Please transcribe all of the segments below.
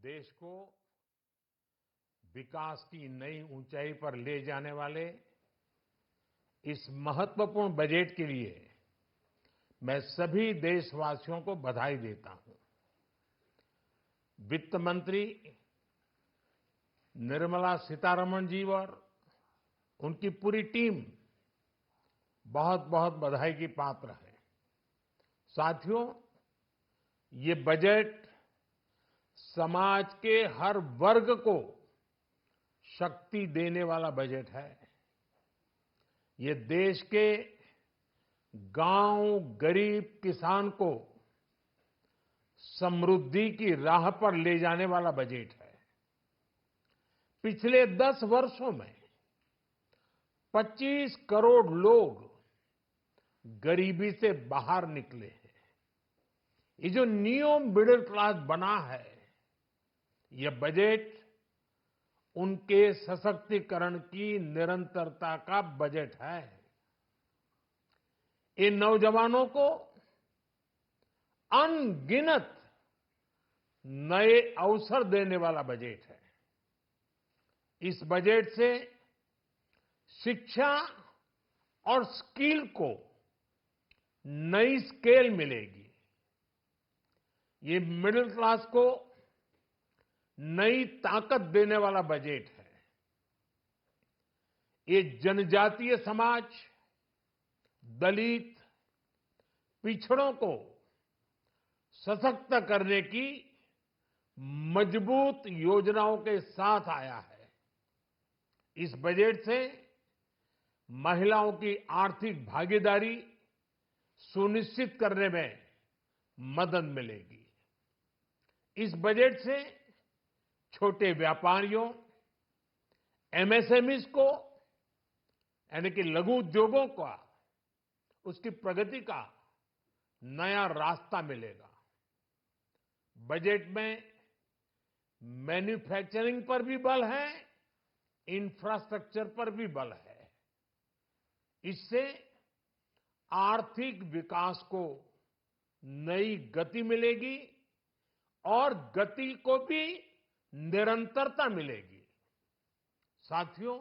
देश को विकास की नई ऊंचाई पर ले जाने वाले इस महत्वपूर्ण बजट के लिए मैं सभी देशवासियों को बधाई देता हूं। वित्त मंत्री निर्मला सीतारमण जी और उनकी पूरी टीम बहुत बहुत बधाई की पात्र है। साथियों, ये बजट समाज के हर वर्ग को शक्ति देने वाला बजट है। ये देश के गांव गरीब किसान को समृद्धि की राह पर ले जाने वाला बजट है। पिछले 10 वर्षों में 25 करोड़ लोग गरीबी से बाहर निकले हैं। ये जो न्यू मिडिल क्लास बना है, यह बजट उनके सशक्तिकरण की निरंतरता का बजट है। इन नौजवानों को अनगिनत नए अवसर देने वाला बजट है। इस बजट से शिक्षा और स्किल को नई स्केल मिलेगी। ये मिडिल क्लास को नई ताकत देने वाला बजट है। ये जनजातीय समाज, दलित, पिछड़ों को सशक्त करने की मजबूत योजनाओं के साथ आया है। इस बजट से महिलाओं की आर्थिक भागीदारी सुनिश्चित करने में मदद मिलेगी। इस बजट से छोटे व्यापारियों, एमएसएमईज को यानी कि लघु उद्योगों का उसकी प्रगति का नया रास्ता मिलेगा। बजट में मैन्युफैक्चरिंग पर भी बल है, इंफ्रास्ट्रक्चर पर भी बल है। इससे आर्थिक विकास को नई गति मिलेगी और गति को भी निरंतरता मिलेगी। साथियों,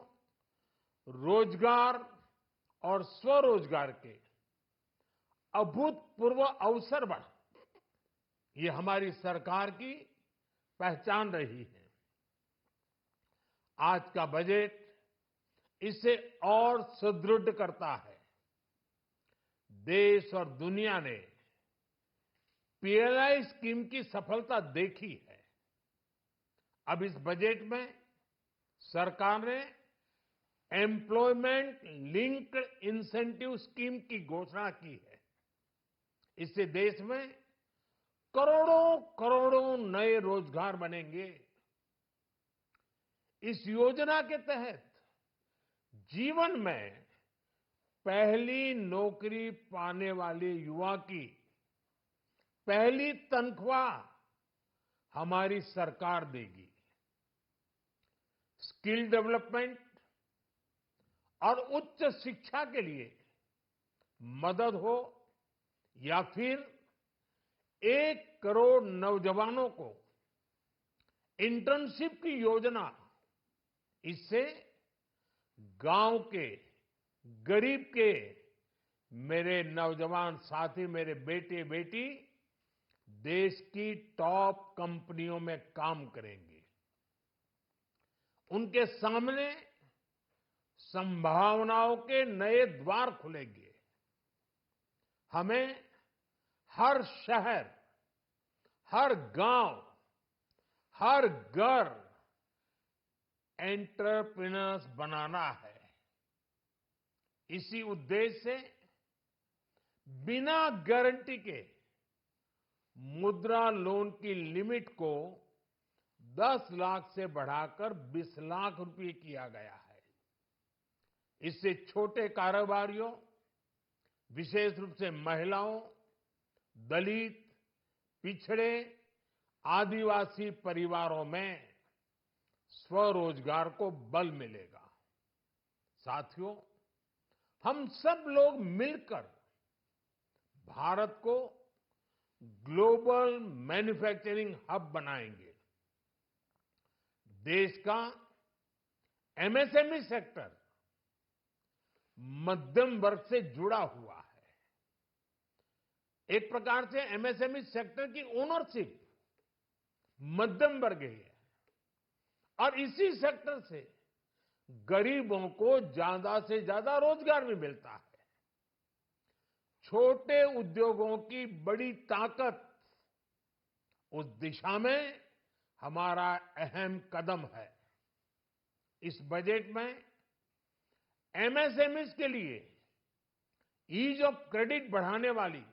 रोजगार और स्वरोजगार के अभूतपूर्व अवसर बढ़ ये हमारी सरकार की पहचान रही है। आज का बजट इसे और सुदृढ़ करता है। देश और दुनिया ने पीएलआई स्कीम की सफलता देखी है। अब इस बजट में सरकार ने एम्प्लॉयमेंट लिंक्ड इंसेंटिव स्कीम की घोषणा की है। इससे देश में करोड़ों करोड़ों नए रोजगार बनेंगे। इस योजना के तहत जीवन में पहली नौकरी पाने वाले युवा की पहली तनख्वाह हमारी सरकार देगी। स्किल डेवलपमेंट और उच्च शिक्षा के लिए मदद हो या फिर 1 करोड़ नौजवानों को इंटर्नशिप की योजना, इससे गांव के गरीब के मेरे नौजवान साथी, मेरे बेटे बेटी देश की टॉप कंपनियों में काम करेंगे। उनके सामने संभावनाओं के नए द्वार खुलेंगे। हमें हर शहर, हर गांव, हर घर एंटरप्रेन्योर्स बनाना है। इसी उद्देश्य से बिना गारंटी के मुद्रा लोन की लिमिट को 10 लाख से बढ़ाकर 20 लाख रुपए किया गया है। इससे छोटे कारोबारियों, विशेष रूप से महिलाओं, दलित, पिछड़े, आदिवासी परिवारों में स्वरोजगार को बल मिलेगा। साथियों, हम सब लोग मिलकर भारत को ग्लोबल मैन्युफैक्चरिंग हब बनाएंगे। देश का एमएसएमई सेक्टर मध्यम वर्ग से जुड़ा हुआ है। एक प्रकार से एमएसएमई सेक्टर की ओनरशिप मध्यम वर्ग ही है और इसी सेक्टर से गरीबों को ज्यादा से ज्यादा रोजगार भी मिलता है। छोटे उद्योगों की बड़ी ताकत उस दिशा में हमारा अहम कदम है। इस बजट में एमएसएमईज के लिए ईज ऑफ क्रेडिट बढ़ाने वाली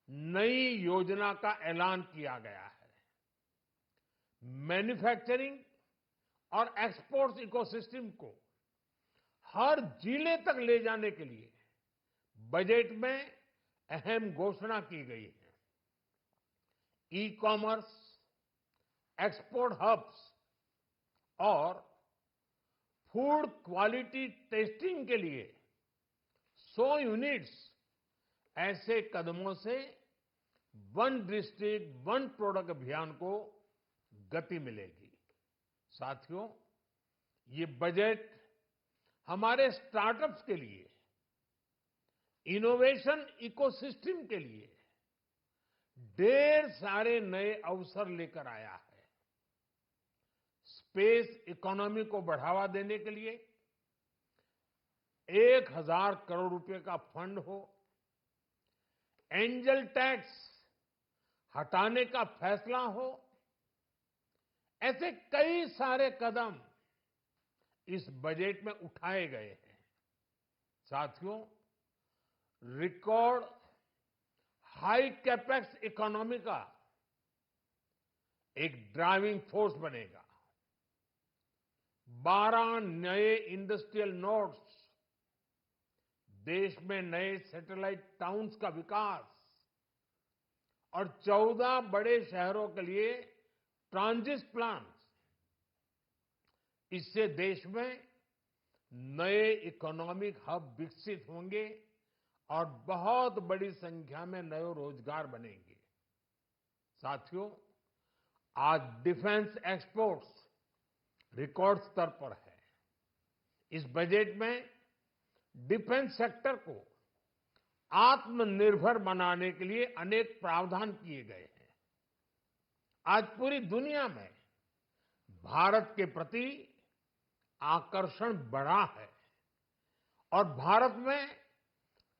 नई योजना का ऐलान किया गया है। मैन्युफैक्चरिंग और एक्सपोर्ट्स इकोसिस्टम को हर जिले तक ले जाने के लिए बजट में अहम घोषणा की गई है। ई कॉमर्स, एक्सपोर्ट हब्स और फूड क्वालिटी टेस्टिंग के लिए 100 यूनिट्स, ऐसे कदमों से वन डिस्ट्रिक्ट वन प्रोडक्ट अभियान को गति मिलेगी। साथियों, ये बजट हमारे स्टार्टअप्स के लिए, इनोवेशन इकोसिस्टम के लिए ढेर सारे नए अवसर लेकर आया है। स्पेस इकोनॉमी को बढ़ावा देने के लिए 1000 करोड़ रुपए का फंड हो, एंजल टैक्स हटाने का फैसला हो, ऐसे कई सारे कदम इस बजट में उठाए गए हैं। साथियों, रिकॉर्ड हाई कैपेक्स इकोनॉमी का एक ड्राइविंग फोर्स बनेगा। 12 नए इंडस्ट्रियल नोड्स, देश में नए सैटेलाइट टाउन्स का विकास और 14 बड़े शहरों के लिए ट्रांजिट प्लान, इससे देश में नए इकोनॉमिक हब विकसित होंगे और बहुत बड़ी संख्या में नए रोजगार बनेंगे। साथियों, आज डिफेंस एक्सपोर्ट्स रिकॉर्ड स्तर पर है। इस बजट में डिफेंस सेक्टर को आत्मनिर्भर बनाने के लिए अनेक प्रावधान किए गए हैं। आज पूरी दुनिया में भारत के प्रति आकर्षण बढ़ा है और भारत में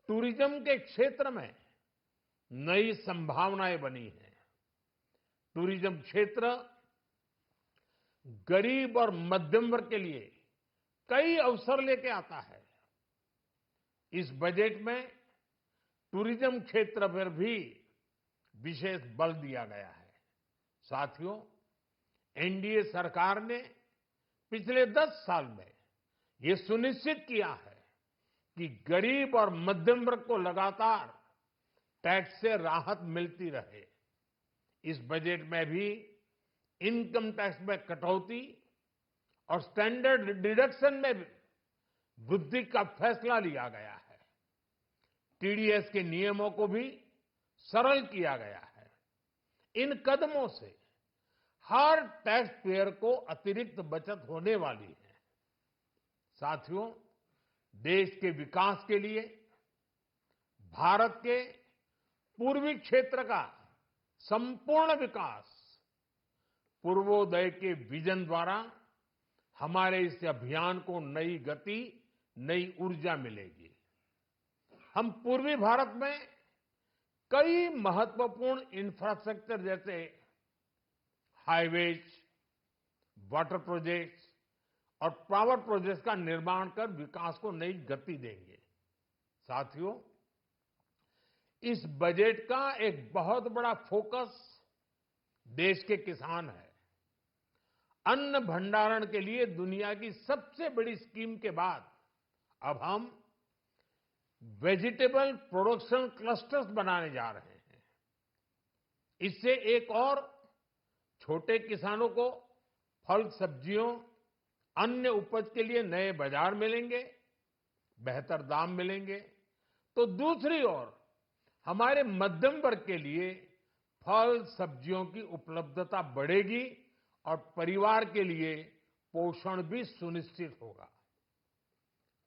टूरिज्म के क्षेत्र में नई संभावनाएं बनी हैं। टूरिज्म क्षेत्र गरीब और मध्यम वर्ग के लिए कई अवसर लेके आता है। इस बजट में टूरिज्म क्षेत्र पर भी विशेष बल दिया गया है। साथियों, एनडीए सरकार ने पिछले 10 साल में ये सुनिश्चित किया है कि गरीब और मध्यम वर्ग को लगातार टैक्स से राहत मिलती रहे। इस बजट में भी इनकम टैक्स में कटौती और स्टैंडर्ड डिडक्शन में भी वृद्धि का फैसला लिया गया है। टीडीएस के नियमों को भी सरल किया गया है। इन कदमों से हर टैक्स पेयर को अतिरिक्त बचत होने वाली है। साथियों, देश के विकास के लिए भारत के पूर्वी क्षेत्र का संपूर्ण विकास पूर्वोदय के विजन द्वारा हमारे इस अभियान को नई गति, नई ऊर्जा मिलेगी। हम पूर्वी भारत में कई महत्वपूर्ण इंफ्रास्ट्रक्चर जैसे हाईवेज, वाटर प्रोजेक्ट्स और पावर प्रोजेक्ट्स का निर्माण कर विकास को नई गति देंगे। साथियों, इस बजट का एक बहुत बड़ा फोकस देश के किसान है। अन्न भंडारण के लिए दुनिया की सबसे बड़ी स्कीम के बाद अब हम वेजिटेबल प्रोडक्शन क्लस्टर्स बनाने जा रहे हैं। इससे एक और छोटे किसानों को फल, सब्जियों, अन्य उपज के लिए नए बाजार मिलेंगे, बेहतर दाम मिलेंगे, तो दूसरी ओर हमारे मध्यम वर्ग के लिए फल, सब्जियों की उपलब्धता बढ़ेगी और परिवार के लिए पोषण भी सुनिश्चित होगा।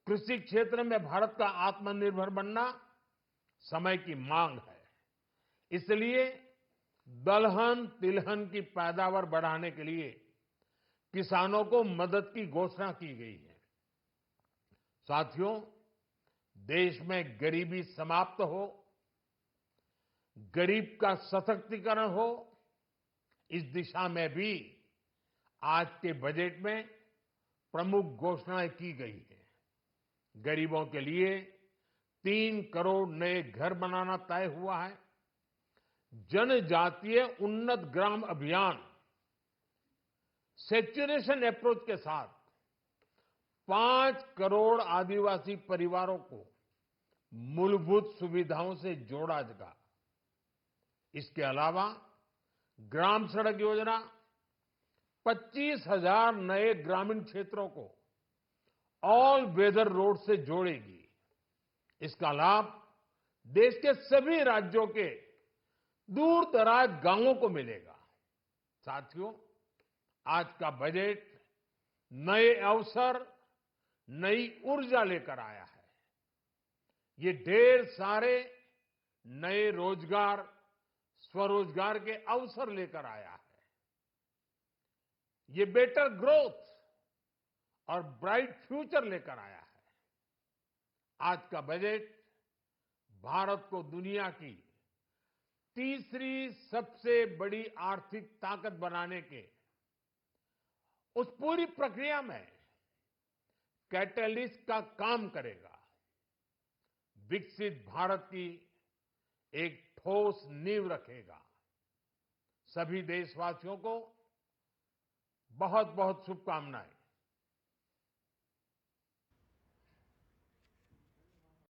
कृषि क्षेत्र में भारत का आत्मनिर्भर बनना समय की मांग है। इसलिए दलहन तिलहन की पैदावार बढ़ाने के लिए किसानों को मदद की घोषणा की गई है। साथियों, देश में गरीबी समाप्त हो, गरीब का सशक्तिकरण हो, इस दिशा में भी आज के बजट में प्रमुख घोषणाएं की गई हैं। गरीबों के लिए 3 करोड़ नए घर बनाना तय हुआ है। जनजातीय उन्नत ग्राम अभियान सैचुरेशन अप्रोच के साथ 5 करोड़ आदिवासी परिवारों को मूलभूत सुविधाओं से जोड़ा जाएगा। इसके अलावा ग्राम सड़क योजना 25,000 नए ग्रामीण क्षेत्रों को ऑल वेदर रोड से जोड़ेगी। इसका लाभ देश के सभी राज्यों के दूर दराज गांवों को मिलेगा। साथियों, आज का बजट नए अवसर, नई ऊर्जा लेकर आया है। ये ढेर सारे नए रोजगार, स्वरोजगार के अवसर लेकर आया है। ये बेटर ग्रोथ और ब्राइट फ्यूचर लेकर आया है। आज का बजट भारत को दुनिया की तीसरी सबसे बड़ी आर्थिक ताकत बनाने के उस पूरी प्रक्रिया में कैटलिस्ट का काम करेगा। विकसित भारत की एक ठोस नींव रखेगा। सभी देशवासियों को बहुत बहुत शुभकामनाएं।